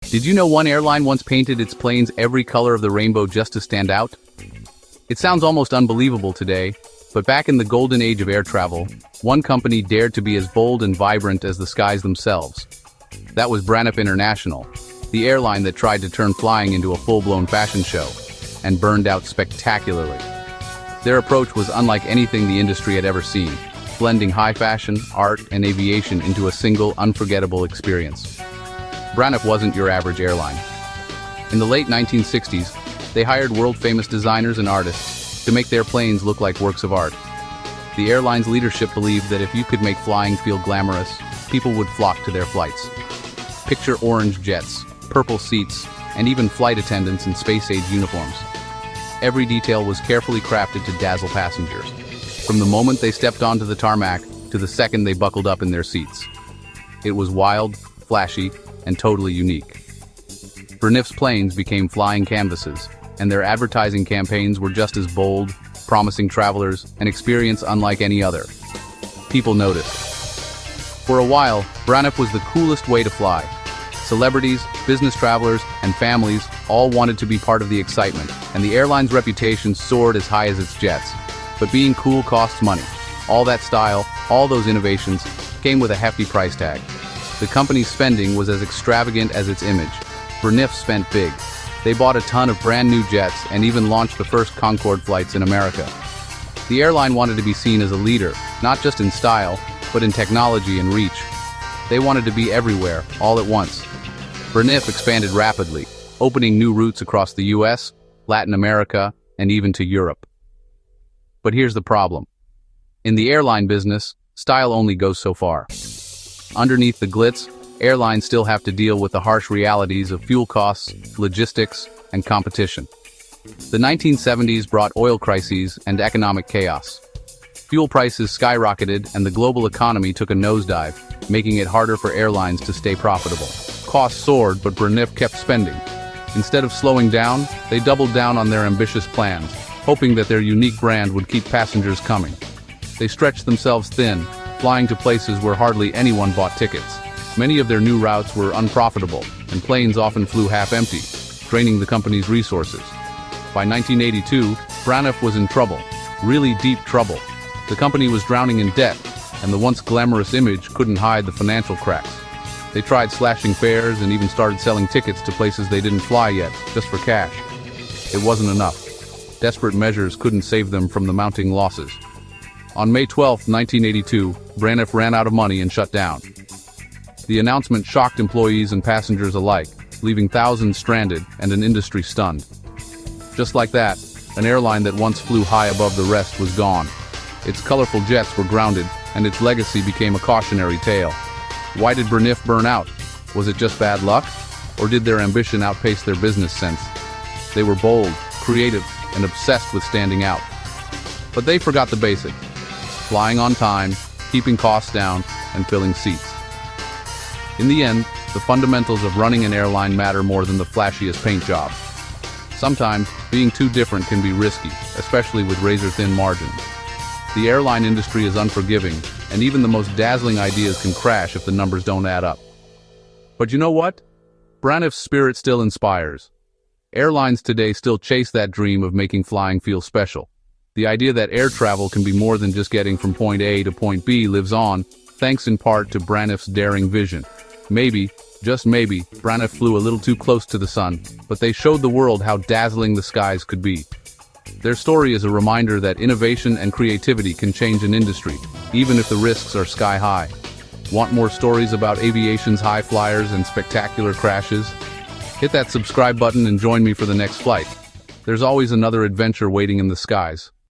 Did you know one airline once painted its planes every color of the rainbow just to stand out? It sounds almost unbelievable today, but back in the golden age of air travel, one company dared to be as bold and vibrant as the skies themselves. That was Braniff International, the airline that tried to turn flying into a full-blown fashion show, and burned out spectacularly. Their approach was unlike anything the industry had ever seen, blending high fashion, art, and aviation into a single, unforgettable experience. Braniff wasn't your average airline. In the late 1960s, they hired world-famous designers and artists to make their planes look like works of art. The airline's leadership believed that if you could make flying feel glamorous, people would flock to their flights. Picture orange jets, purple seats, and even flight attendants in space-age uniforms. Every detail was carefully crafted to dazzle passengers, from the moment they stepped onto the tarmac to the second they buckled up in their seats. It was wild, flashy, and totally unique. Braniff's planes became flying canvases, and their advertising campaigns were just as bold, promising travelers an experience unlike any other. People noticed. For a while, Braniff was the coolest way to fly. Celebrities, business travelers, and families all wanted to be part of the excitement, and the airline's reputation soared as high as its jets. But being cool costs money. All that style, all those innovations, came with a hefty price tag. The company's spending was as extravagant as its image. Braniff spent big. They bought a ton of brand new jets and even launched the first Concorde flights in America. The airline wanted to be seen as a leader, not just in style, but in technology and reach. They wanted to be everywhere, all at once. Braniff expanded rapidly, opening new routes across the US, Latin America, and even to Europe. But here's the problem. In the airline business, style only goes so far. Underneath the glitz, airlines still have to deal with the harsh realities of fuel costs, logistics, and competition. The 1970s brought oil crises and economic chaos. Fuel prices skyrocketed and the global economy took a nosedive, making it harder for airlines to stay profitable. Costs soared, but Braniff kept spending. Instead of slowing down, they doubled down on their ambitious plans, hoping that their unique brand would keep passengers coming. They stretched themselves thin, flying to places where hardly anyone bought tickets. Many of their new routes were unprofitable, and planes often flew half-empty, draining the company's resources. By 1982, Braniff was in trouble, really deep trouble. The company was drowning in debt, and the once glamorous image couldn't hide the financial cracks. They tried slashing fares and even started selling tickets to places they didn't fly yet, just for cash. It wasn't enough. Desperate measures couldn't save them from the mounting losses. On May 12, 1982, Braniff ran out of money and shut down. The announcement shocked employees and passengers alike, leaving thousands stranded and an industry stunned. Just like that, an airline that once flew high above the rest was gone. Its colorful jets were grounded, and its legacy became a cautionary tale. Why did Braniff burn out? Was it just bad luck? Or did their ambition outpace their business sense? They were bold, creative, and obsessed with standing out. But they forgot the basics: flying on time, keeping costs down, and filling seats. In the end, the fundamentals of running an airline matter more than the flashiest paint job. Sometimes, being too different can be risky, especially with razor-thin margins. The airline industry is unforgiving, and even the most dazzling ideas can crash if the numbers don't add up. But you know what? Braniff's spirit still inspires. Airlines today still chase that dream of making flying feel special. The idea that air travel can be more than just getting from point A to point B lives on, thanks in part to Braniff's daring vision. Maybe, just maybe, Braniff flew a little too close to the sun, but they showed the world how dazzling the skies could be. Their story is a reminder that innovation and creativity can change an industry, even if the risks are sky high. Want more stories about aviation's high flyers and spectacular crashes? Hit that subscribe button and join me for the next flight. There's always another adventure waiting in the skies.